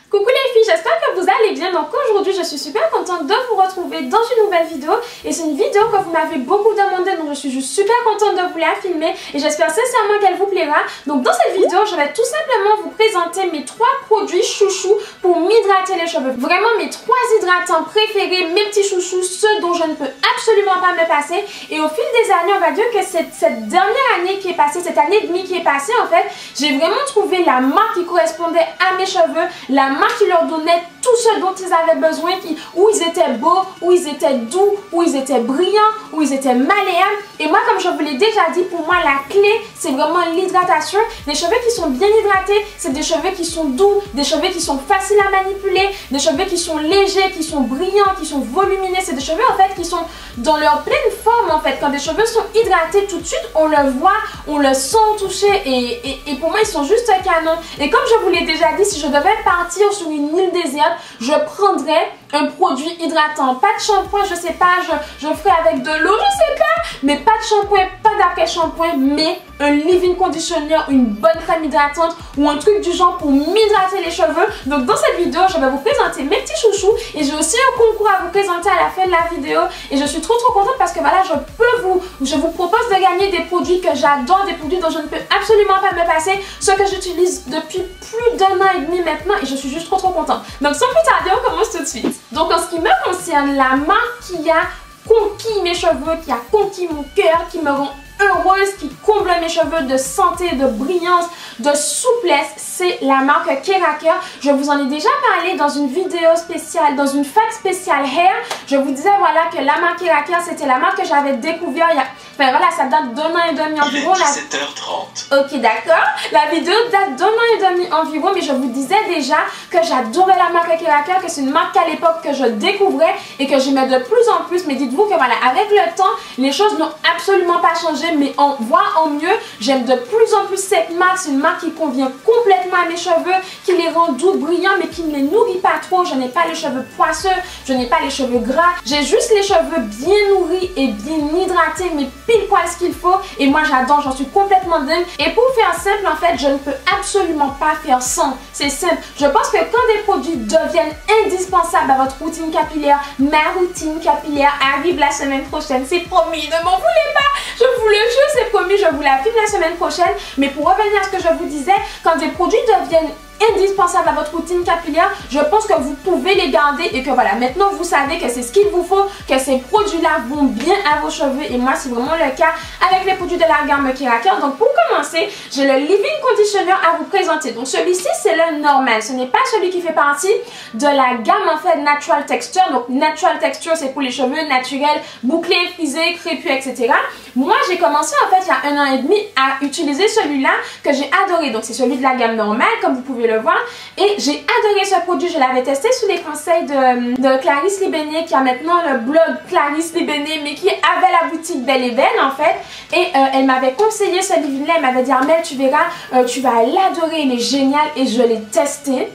Coucou les filles, j'espère que vous allez bien. Donc aujourd'hui je suis super contente de vous retrouver dans une nouvelle vidéo. Et c'est une vidéo que vous m'avez beaucoup demandé, donc je suis juste super contente de vous la filmer. Et j'espère sincèrement qu'elle vous plaira. Donc dans cette vidéo je vais tout simplement vous présenter mes 3 produits chouchous pour m'hydrater les cheveux. Vraiment mes 3 hydratants préférés, mes petits chouchous, ceux dont je ne peux absolument pas me passer. Et au fil des années, on va dire que cette dernière année qui est passée, cette année et demie qui est passée en fait, j'ai vraiment trouvé la marque qui correspondait à mes cheveux, la marque qui leur donnait tout ce dont ils avaient besoin, où ils étaient beaux, où ils étaient doux, où ils étaient brillants, où ils étaient malléables. Et moi, comme je vous l'ai déjà dit, pour moi la clé c'est vraiment l'hydratation. Des cheveux qui sont bien hydratés, c'est des cheveux qui sont doux, des cheveux qui sont faciles à manipuler, des cheveux qui sont légers, qui sont brillants, qui sont volumineux. C'est des cheveux en fait qui sont dans leur pleine forme en fait. Quand des cheveux sont hydratés, tout de suite on le voit, on le sent au toucher et pour moi ils sont juste canons. Et comme je vous l'ai déjà dit, si je devais partir sur une île déserte, je prendrais un produit hydratant. Pas de shampoing, je sais pas, je ferai avec de l'eau, je sais pas, mais pas de shampoing, pas d'après-shampoing, mais un leave-in conditioner, une bonne crème hydratante ou un truc du genre pour m'hydrater les cheveux. Donc dans cette vidéo, je vais vous présenter mes petits chouchous et j'ai aussi un concours à vous présenter à la fin de la vidéo et je suis trop contente parce que voilà, je vous propose de gagner des produits que j'adore, des produits dont je ne peux absolument pas me passer, ceux que j'utilise depuis plus d'1 an et demi maintenant et je suis juste trop contente. Donc sans plus tarder, on commence tout de suite. Donc en ce qui me concerne, la marque qui a conquis mes cheveux, qui a conquis mon cœur, qui me rend heureuse, qui comble mes cheveux de santé, de brillance, de souplesse, c'est la marque Keraker. Je vous en ai déjà parlé dans une vidéo spéciale, dans une fac spéciale hair. Je vous disais voilà que la marque Keraker c'était la marque que j'avais découvert il y a... Enfin voilà, ça date d'1 an et demi environ. Il est 17h30. Ok d'accord, la vidéo date d'1 an et demi environ, mais je vous disais déjà que j'adorais la marque Keraker, que c'est une marque à l'époque que je découvrais et que j'aimais de plus en plus. Mais dites-vous que voilà, avec le temps, les choses n'ont absolument pas changé, mais voire en mieux. J'aime de plus en plus cette marque. C'est une marque qui convient complètement à mes cheveux, qui les rend doux, brillants, mais qui ne les nourrit pas trop. Je n'ai pas les cheveux poisseux, je n'ai pas les cheveux gras. J'ai juste les cheveux bien nourris et bien hydratés, mais pile poil ce qu'il faut. Et moi j'adore, j'en suis complètement dingue. Et pour faire simple, en fait, je ne peux absolument pas faire sans. C'est simple. Je pense que quand des produits deviennent indispensables à votre routine capillaire, ma routine capillaire arrive la semaine prochaine. C'est promis, ne m'en voulez pas. Je vous le jure, c'est promis, je vous la filme la semaine prochaine. Mais pour revenir à ce que je vous disais, quand des produits deviennent indispensables à votre routine capillaire, je pense que vous pouvez les garder et que voilà, maintenant vous savez que c'est ce qu'il vous faut, que ces produits-là vont bien à vos cheveux et moi c'est vraiment le cas avec les produits de la gamme Keraker. Donc pour commencer, j'ai le leave-in conditioner à vous présenter. Donc celui-ci c'est le normal, ce n'est pas celui qui fait partie de la gamme en fait Natural Texture. Donc Natural Texture c'est pour les cheveux naturels, bouclés, frisés, crépus, etc. Moi j'ai commencé en fait il y a 1 an et demi à utiliser celui-là que j'ai adoré. Donc c'est celui de la gamme normale comme vous pouvez le voir et j'ai adoré ce produit. Je l'avais testé sous les conseils de Clarisse Libéné qui a maintenant le blog Clarisse Libéné mais qui avait la boutique Belle et Belle en fait et elle m'avait conseillé ce leave-in là. Elle m'avait dit Armelle tu verras, tu vas l'adorer, il est génial et je l'ai testé.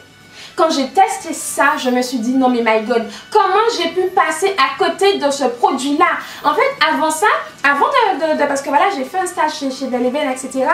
Quand j'ai testé ça, je me suis dit non mais my god, comment j'ai pu passer à côté de ce produit là. En fait avant ça, parce que voilà j'ai fait un stage chez Belle et Belle etc.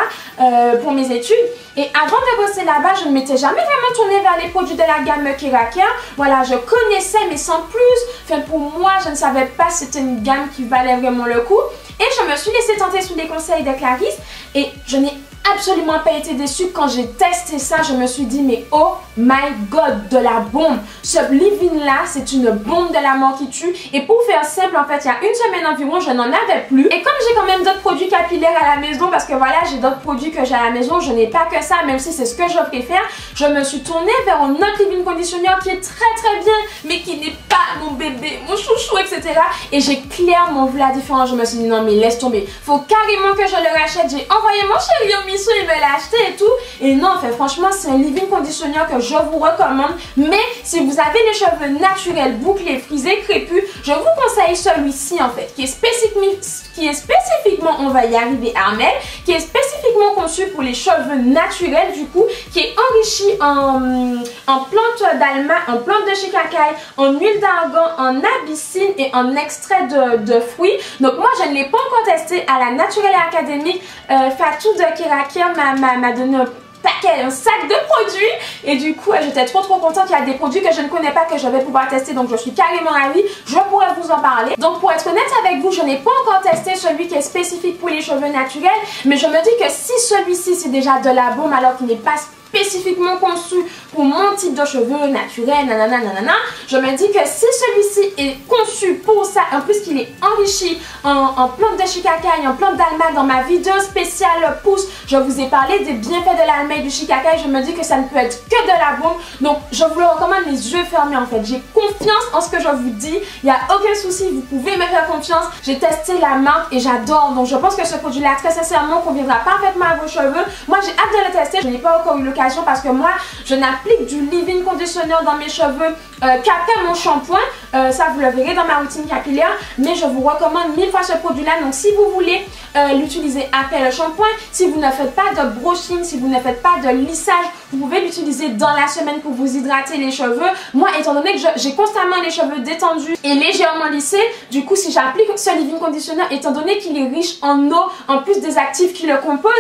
Pour mes études et avant de bosser là-bas je ne m'étais jamais vraiment tournée vers les produits de la gamme Keraker. Voilà je connaissais mais sans plus, enfin pour moi je ne savais pas si c'était une gamme qui valait vraiment le coup et je me suis laissée tenter sous les conseils de Clarisse et je n'ai absolument pas été déçue. Quand j'ai testé ça, je me suis dit mais oh my god, de la bombe. Ce leave-in là, c'est une bombe de la mort qui tue. Et pour faire simple, en fait, il y a 1 semaine environ, je n'en avais plus. Et comme j'ai quand même d'autres produits capillaires à la maison, parce que voilà, j'ai d'autres produits que j'ai à la maison, je n'ai pas que ça, même si c'est ce que je préfère, je me suis tournée vers un autre leave-in conditioner qui est très bien, mais qui n'est pas mon bébé, mon chouchou, etc. Et j'ai clairement vu la différence. Je me suis dit non mais laisse tomber, faut carrément que je le rachète. J'ai envoyé mon chéri au Misso, il me l'a acheté et tout. Et non, en fait, franchement, c'est un leave-in conditioner que je vous recommande. Mais si vous avez les cheveux naturels, bouclés, frisés, crépus, je vous conseille celui-ci en fait, qui est spécifiquement, on va y arriver Armelle, qui est spécifiquement conçu pour les cheveux naturels du coup, qui est enrichi en plantes d'alma, en plantes de chicacaille, en huile d'argan, en abyssine et en extrait de fruits. Donc moi je ne l'ai pas encore testé à la Naturelle et Académique. Fatou de Keraker m'a donné un paquet, un sac de produits. Et du coup, j'étais trop contente. Il y a des produits que je ne connais pas que je vais pouvoir tester. Donc, je suis carrément ravie. Je pourrais vous en parler. Donc, pour être honnête avec vous, je n'ai pas encore testé celui qui est spécifique pour les cheveux naturels. Mais je me dis que si celui-ci, c'est déjà de la baume alors qu'il n'est pas spécifiquement conçu pour mon type de cheveux naturel, nanana, nanana, je me dis que si celui-ci est conçu pour ça, en plus qu'il est enrichi en plantes de shikakai, en plantes d'alma, dans ma vidéo spéciale pouce, je vous ai parlé des bienfaits de l'alma et du shikakai, je me dis que ça ne peut être que de la baume, donc je vous le recommande les yeux fermés en fait. J'ai confiance en ce que je vous dis, il n'y a aucun souci, vous pouvez me faire confiance, j'ai testé la marque et j'adore, donc je pense que ce produit-là, très sincèrement, conviendra parfaitement à vos cheveux. Moi, j'ai hâte de le tester, je n'ai pas encore eu l'occasion parce que moi je n'applique du leave-in conditioner dans mes cheveux qu'après mon shampoing, ça vous le verrez dans ma routine capillaire, mais je vous recommande 1000 fois ce produit là. Donc si vous voulez l'utiliser après le shampoing, si vous ne faites pas de brushing, si vous ne faites pas de lissage, vous pouvez l'utiliser dans la semaine pour vous hydrater les cheveux. Moi, étant donné que j'ai constamment les cheveux détendus et légèrement lissés, du coup si j'applique ce leave-in conditioner, étant donné qu'il est riche en eau, en plus des actifs qui le composent,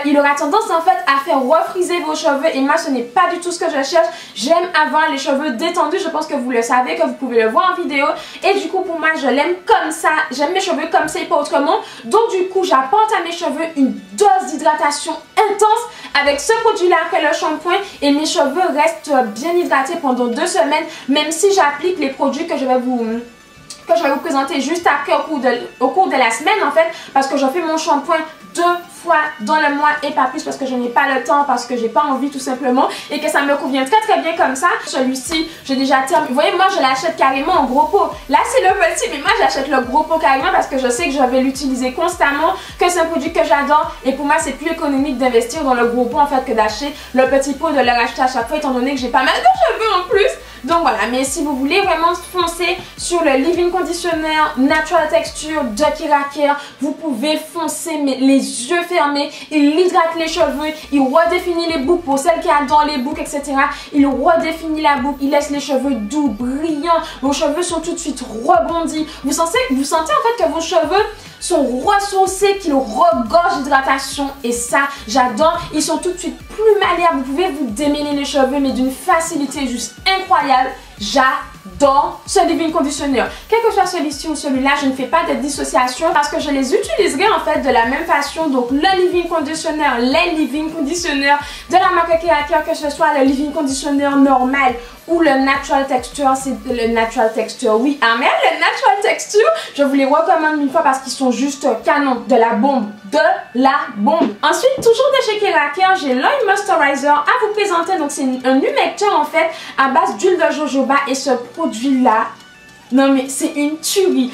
il aura tendance en fait à faire refriser vos cheveux et moi ce n'est pas du tout ce que je cherche. J'aime avoir les cheveux détendus, je pense que vous le savez, que vous pouvez le voir en vidéo, et du coup pour moi je l'aime comme ça, j'aime mes cheveux comme ça et pas autrement. Donc du coup j'apporte à mes cheveux une dose d'hydratation intense avec ce produit là après le shampoing et mes cheveux restent bien hydratés pendant 2 semaines, même si j'applique les produits que je vais vous présenter juste après au cours de la semaine en fait, parce que je fais mon shampoing 2 fois dans le mois et pas plus parce que je n'ai pas le temps, parce que j'ai pas envie tout simplement et que ça me convient très bien comme ça. Celui-ci j'ai déjà terminé, vous voyez, moi je l'achète carrément en gros pot. Là c'est le petit, mais moi j'achète le gros pot carrément parce que je sais que je vais l'utiliser constamment, que c'est un produit que j'adore et pour moi c'est plus économique d'investir dans le gros pot en fait que d'acheter le petit pot, de le racheter à chaque fois étant donné que j'ai pas mal de cheveux en plus. Donc voilà, mais si vous voulez vraiment foncer sur le leave-in conditioner Natural Texture de Keraker, vous pouvez foncer mais les yeux fermés. Il hydrate les cheveux, il redéfinit les boucles pour celles qui adorent les boucles, etc. Il redéfinit la boucle, il laisse les cheveux doux, brillants. Vos cheveux sont tout de suite rebondis. Vous sentez en fait que vos cheveux sont ressourcés, qu'ils regorgent d'hydratation et ça j'adore. Ils sont tout de suite plus malléables, vous pouvez vous démêler les cheveux mais d'une facilité juste incroyable. J'adore ce leave-in conditioner. Quel que soit celui-ci ou celui-là, je ne fais pas de dissociation parce que je les utiliserai en fait de la même façon. Donc le leave-in conditioner, les leave-in conditioner de la marque Keraker, que ce soit le leave-in conditioner normal ou le Natural Texture, c'est le Natural Texture, oui, mais le Natural Texture, je vous les recommande 1000 fois parce qu'ils sont juste canon, de la bombe, de la bombe. Ensuite, toujours de chez Keraker, j'ai l'Oil Moisturizer à vous présenter. Donc c'est un humecteur en fait à base d'huile de jojoba et ce produit là, non mais c'est une tuerie,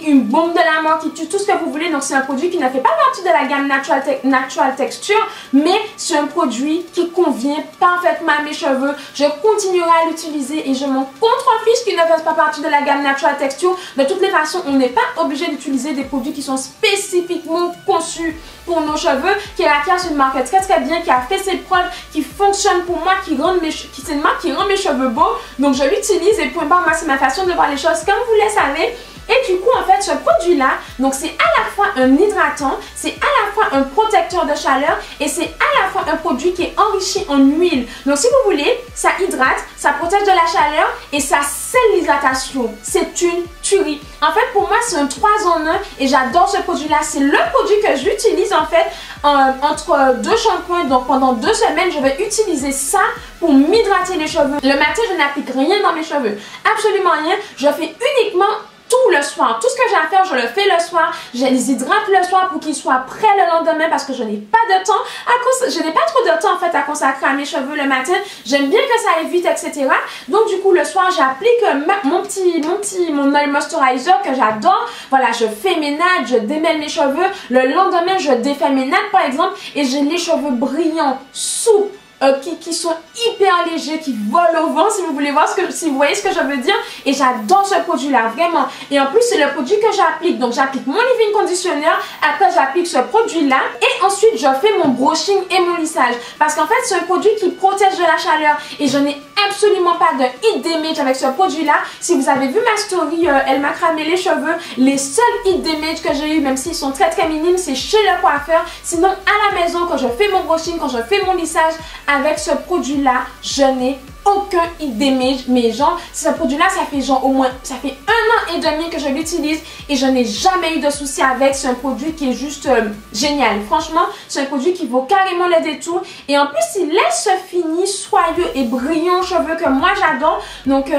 une bombe de la mort qui tue tout ce que vous voulez. Donc c'est un produit qui ne fait pas partie de la gamme Natural Texture, mais c'est un produit qui convient parfaitement à mes cheveux. Je continuerai à l'utiliser et je m'en contrefiche qu'il ne fasse pas partie de la gamme Natural Texture. De toutes les façons, on n'est pas obligé d'utiliser des produits qui sont spécifiquement conçus pour nos cheveux. Keraker, c'est une marque très bien, qui a fait ses preuves, qui fonctionne pour moi, c'est une marque qui rend mes cheveux beaux. Donc je l'utilise et point barre, moi c'est ma façon de voir les choses comme vous le savez. Et du coup en fait ce produit là, donc c'est à la fois un hydratant, c'est à la fois un protecteur de chaleur et c'est à la fois un produit qui est enrichi en huile. Donc si vous voulez, ça hydrate, ça protège de la chaleur et ça scelle l'hydratation. C'est une tuerie. En fait pour moi c'est un 3 en 1 et j'adore ce produit là. C'est le produit que j'utilise en fait entre 2 shampoings. Donc pendant 2 semaines je vais utiliser ça pour m'hydrater les cheveux. Le matin je n'applique rien dans mes cheveux, absolument rien. Je fais uniquement tout le soir. Tout ce que j'ai à faire, je le fais le soir. Je les hydrate le soir pour qu'ils soient prêts le lendemain parce que je n'ai pas de temps. Je n'ai pas trop de temps en fait à consacrer à mes cheveux le matin. J'aime bien que ça aille vite, etc. Donc du coup le soir j'applique mon oil moisturizer que j'adore. Voilà, je fais mes nattes, je démêle mes cheveux. Le lendemain je défais mes nattes par exemple et j'ai les cheveux brillants, souples, qui sont hyper légers, qui volent au vent si vous voulez voir si vous voyez ce que je veux dire. Et j'adore ce produit là vraiment. Et en plus c'est le produit que j'applique. Donc j'applique mon leave-in conditioner, après j'applique ce produit là et ensuite je fais mon brushing et mon lissage parce qu'en fait c'est un produit qui protège de la chaleur et je n'ai absolument pas de hit damage avec ce produit-là. Si vous avez vu ma story, elle m'a cramé les cheveux. Les seuls hit damage que j'ai eu, même s'ils sont très minimes, c'est chez le coiffeur. Sinon, à la maison, quand je fais mon brushing, quand je fais mon lissage, avec ce produit-là, je n'ai aucun hit damage. Mais genre, ce produit-là, ça fait genre au moins, ça fait 1 an et demi que je l'utilise et je n'ai jamais eu de soucis avec. C'est un produit qui est juste génial. Franchement, c'est un produit qui vaut carrément le détour. Et en plus, il laisse ce fini soyeux et brillant aux cheveux que moi j'adore. Donc,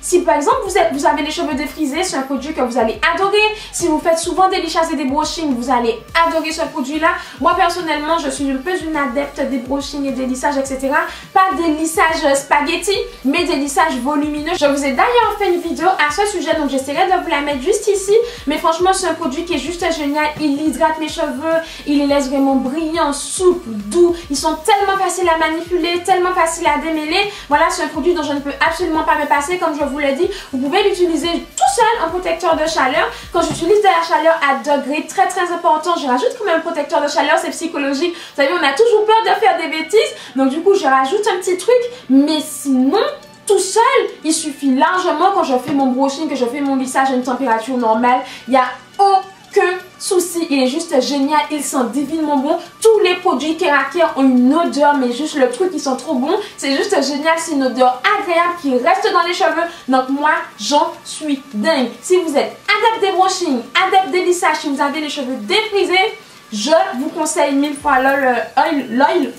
si par exemple vous avez les cheveux défrisés, c'est un produit que vous allez adorer. Si vous faites souvent des lissages et des brushings, vous allez adorer ce produit-là. Moi, personnellement, je suis un peu une adepte des brushings et des lissages, etc. Pas des lissages spaghetti, mais des lissages volumineux. Je vous ai d'ailleurs fait une vidéo à ce sujet, donc j'essaierai de vous la mettre juste ici. Mais franchement, c'est un produit qui est juste génial. Il hydrate mes cheveux, il les laisse vraiment brillants, souples, doux. Ils sont tellement faciles à manipuler, tellement faciles à démêler. Voilà, c'est un produit dont je ne peux absolument pas me passer. Comme je vous l'ai dit, vous pouvez l'utiliser tout seul en protecteur de chaleur. Quand j'utilise de la chaleur à degrés très important, je rajoute quand même un protecteur de chaleur, c'est psychologique. Vous savez, on a toujours peur de faire des bêtises. Donc du coup, je rajoute un petit truc. Mais sinon, tout seul, il suffit largement quand je fais mon brushing, que je fais mon lissage à une température normale. Il n'y a aucun souci, il est juste génial, il sent divinement bon. Tous les produits Kéracare ont une odeur, mais juste le truc, ils sont trop bons. C'est juste génial, c'est une odeur agréable qui reste dans les cheveux. Donc moi, j'en suis dingue. Si vous êtes adepte des brushings, adepte des lissages, si vous avez les cheveux défrisés, je vous conseille 1000 fois l'oil,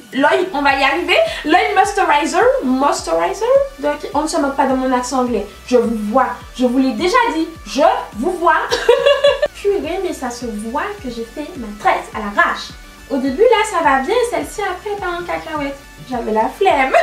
on va y arriver, l'oil moisturizer, donc on ne se moque pas de mon accent anglais, je vous vois, je vous l'ai déjà dit, je vous vois. Purée, mais ça se voit que j'ai fait ma tresse à l'arrache. Au début là ça va bien, celle-ci après part en cacahuète, j'avais la flemme.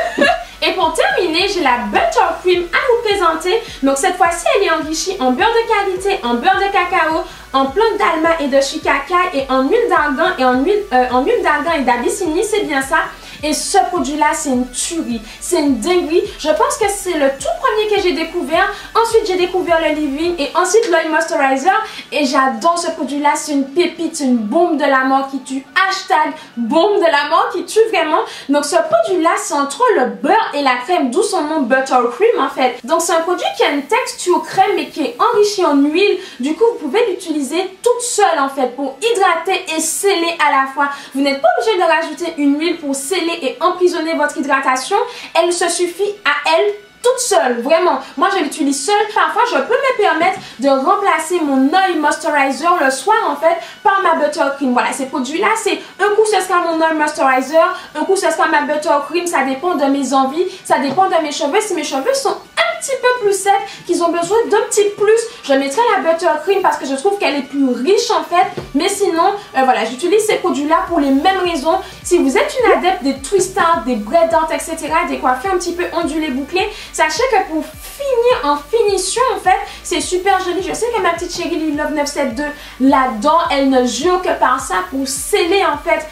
Et pour terminer, j'ai la Buttercream à vous présenter. Donc cette fois-ci, elle est enrichie en beurre de qualité, en beurre de cacao, en plantes d'alma et de shikaka et en huile d'argan et d'abyssinie, c'est bien ça. Et ce produit-là, c'est une tuerie, c'est une dinguerie. Je pense que c'est le tout premier que j'ai découvert. Ensuite, j'ai découvert le leave-in et ensuite l'oil moisturizer. Et j'adore ce produit-là, c'est une pépite, c'est une bombe de la mort qui tue. Hashtag bombe de la mort qui tue vraiment. Donc ce produit-là, c'est entre le beurre et la crème, d'où son nom Buttercream en fait. Donc c'est un produit qui a une texture crème mais qui est enrichi en huile. Du coup, vous pouvez l'utiliser toute seule en fait pour hydrater et sceller à la fois. Vous n'êtes pas obligé de rajouter une huile pour sceller et emprisonner votre hydratation. Elle se suffit à elle toute seule, vraiment. Moi, je l'utilise seule. Parfois, je peux me permettre de remplacer mon oil moisturizer le soir, en fait, par ma Buttercream. Voilà, ces produits-là, c'est un coup, ce sera mon oil moisturizer, un coup, ce sera ma Buttercream. Ça dépend de mes envies, ça dépend de mes cheveux. Si mes cheveux sont un petit peu plus secs, qu'ils ont besoin d'un petit plus, je mettrai la Buttercream parce que je trouve qu'elle est plus riche, en fait. Mais sinon, voilà, j'utilise ces produits-là pour les mêmes raisons. Si vous êtes une adepte des twist art, des braids dents, etc., des coiffures un petit peu ondulées, bouclées, sachez que pour finir en finition, en fait, c'est super joli. Je sais que ma petite chérie Love 972, là-dedans, elle ne jure que par ça pour sceller, en fait,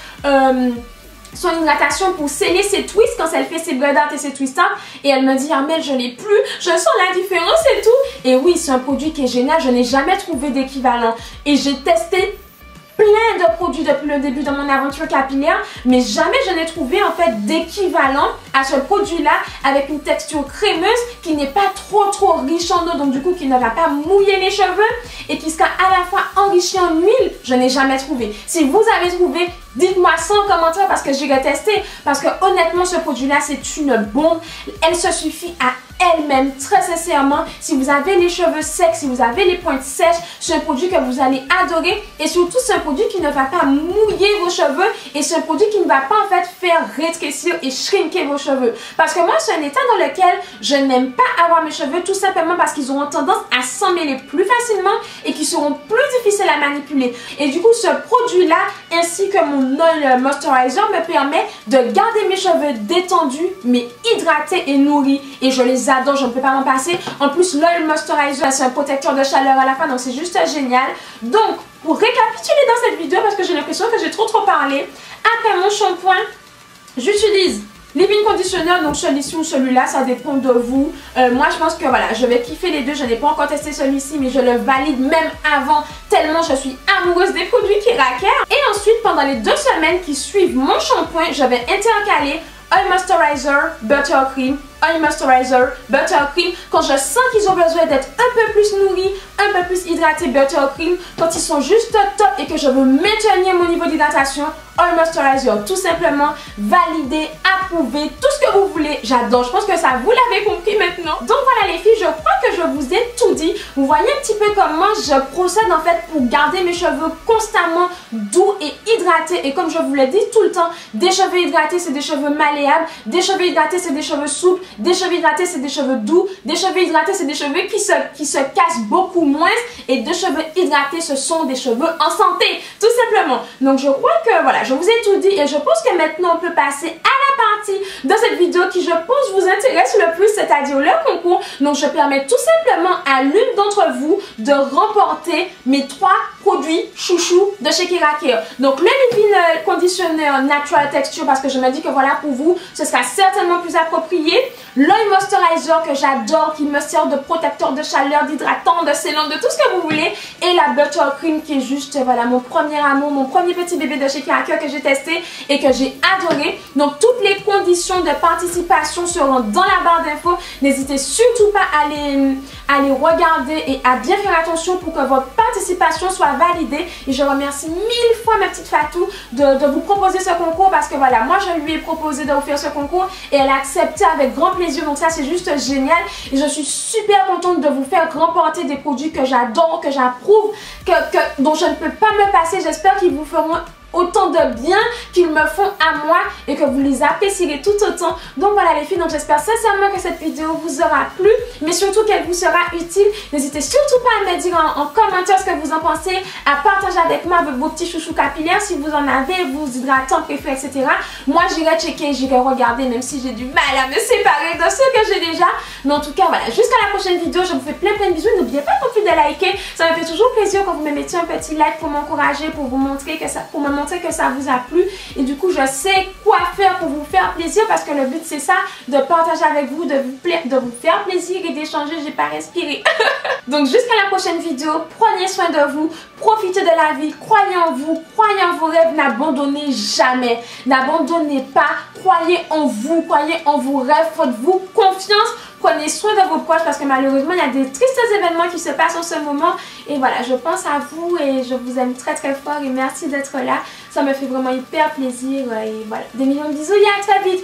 son hydratation, pour sceller ses twists quand elle fait ses braids art et ses twist art. Et elle me dit, Armelle, je l'ai plus, je sens la différence et tout. Et oui, c'est un produit qui est génial. Je n'ai jamais trouvé d'équivalent. Et j'ai testé plein de produits depuis le début de mon aventure capillaire, mais jamais je n'ai trouvé en fait d'équivalent à ce produit-là avec une texture crémeuse qui n'est pas trop riche en eau, donc du coup qui ne va pas mouiller les cheveux et qui sera à la fois enrichi en huile. Je n'ai jamais trouvé. Si vous avez trouvé, dites-moi ça en commentaire parce que j'irai tester, parce que honnêtement ce produit-là c'est une bombe. Elle se suffit à elle-même, très sincèrement. Si vous avez les cheveux secs, si vous avez les pointes sèches, c'est un produit que vous allez adorer. Et surtout, c'est un produit qui ne va pas mouiller vos cheveux. Et c'est un produit qui ne va pas en fait faire rétrécir et shrinker vos cheveux. Parce que moi, c'est un état dans lequel je n'aime pas avoir mes cheveux, tout simplement parce qu'ils auront tendance à s'emmêler plus facilement et qui seront plus difficiles à manipuler. Et du coup, ce produit-là, ainsi que mon oil moisturizer, me permet de garder mes cheveux détendus, mais hydratés et nourris. Et je les adore, je ne peux pas m'en passer. En plus, l'oil moisturizer, c'est un protecteur de chaleur à la fin, donc c'est juste génial. Donc, pour récapituler dans cette vidéo, parce que j'ai l'impression que j'ai trop parlé, après mon shampoing, j'utilise leave-in conditioner, donc celui-ci ou celui-là, ça dépend de vous. Moi, je pense que voilà, je vais kiffer les deux. Je n'ai pas encore testé celui-ci, mais je le valide même avant, tellement je suis amoureuse des produits Kéracare. Et ensuite, pendant les 2 semaines qui suivent mon shampoing, je vais intercaler oil moisturizer, Buttercream Oil Moisturizer, Buttercream. Quand je sens qu'ils ont besoin d'être un peu plus nourris, un peu plus hydratés, Buttercream. Quand ils sont juste top et que je veux maintenir mon niveau d'hydratation, Oil Moisturizer, tout simplement validé, approuvé, tout ce que vous voulez. J'adore, je pense que ça vous l'avez compris maintenant. Donc voilà les filles, je crois que je vous ai tout dit. Vous voyez un petit peu comment je procède en fait pour garder mes cheveux constamment doux et hydratés. Et comme je vous l'ai dit tout le temps, des cheveux hydratés c'est des cheveux malléables, des cheveux hydratés c'est des cheveux souples, des cheveux hydratés c'est des cheveux doux, des cheveux hydratés c'est des cheveux qui se cassent beaucoup moins, et des cheveux hydratés ce sont des cheveux en santé, tout simplement. Donc je crois que voilà, je vous ai tout dit et je pense que maintenant on peut passer à la partie de cette vidéo qui je pense vous intéresse le plus, c'est-à-dire le concours. Donc je permets tout simplement à l'une d'entre vous de remporter mes 3 produits chouchous de chez Keracare. Donc le leave-in conditioner natural texture, parce que je me dis que voilà, pour vous ce sera certainement plus approprié. L'oil moisturizer que j'adore, qui me sert de protecteur de chaleur, d'hydratant, de scellant, de tout ce que vous voulez. Et la Buttercream qui est juste voilà mon premier amour, mon premier petit bébé de chez Keracare que j'ai testé et que j'ai adoré. Donc toutes les conditions de participation seront dans la barre d'infos. N'hésitez surtout pas à les regarder et à bien faire attention pour que votre participation soit validée. Et je remercie 1000 fois ma petite Fatou de vous proposer ce concours, parce que voilà, moi je lui ai proposé de vous faire ce concours et elle a accepté avec grand plaisir. Donc ça c'est juste génial et je suis super contente de vous faire remporter des produits que j'adore, que j'approuve, dont je ne peux pas me passer. J'espère qu'ils vous feront autant de bien qu'ils me font à moi et que vous les apprécierez tout autant. Donc voilà les filles, donc j'espère sincèrement que cette vidéo vous aura plu, mais surtout qu'elle vous sera utile. N'hésitez surtout pas à me dire en commentaire ce que vous en pensez, à partager avec moi vos petits chouchous capillaires si vous en avez, vos hydratants préférés, etc. Moi j'irai checker, j'irai regarder, même si j'ai du mal à me séparer de ceux que j'ai déjà. Mais en tout cas voilà, jusqu'à la prochaine vidéo, je vous fais plein de bisous. N'oubliez pas non plus de liker, ça me fait toujours plaisir quand vous me mettez un petit like pour m'encourager, pour vous montrer que ça, pour me montrer que ça vous a plu, et du coup je sais quoi faire pour vous faire plaisir, parce que le but c'est ça, de partager avec vous, de vous faire plaisir et d'échanger. J'ai pas respiré. Donc jusqu'à la prochaine vidéo, prenez soin de vous, profitez de la vie, croyez en vous, croyez en vos rêves, n'abandonnez jamais, n'abandonnez pas, croyez en vous, croyez en vos rêves, faites-vous confiance. Prenez soin de vos proches, parce que malheureusement il y a des tristes événements qui se passent en ce moment. Et voilà, je pense à vous et je vous aime très fort et merci d'être là. Ça me fait vraiment hyper plaisir et voilà. Des millions de bisous et à très vite.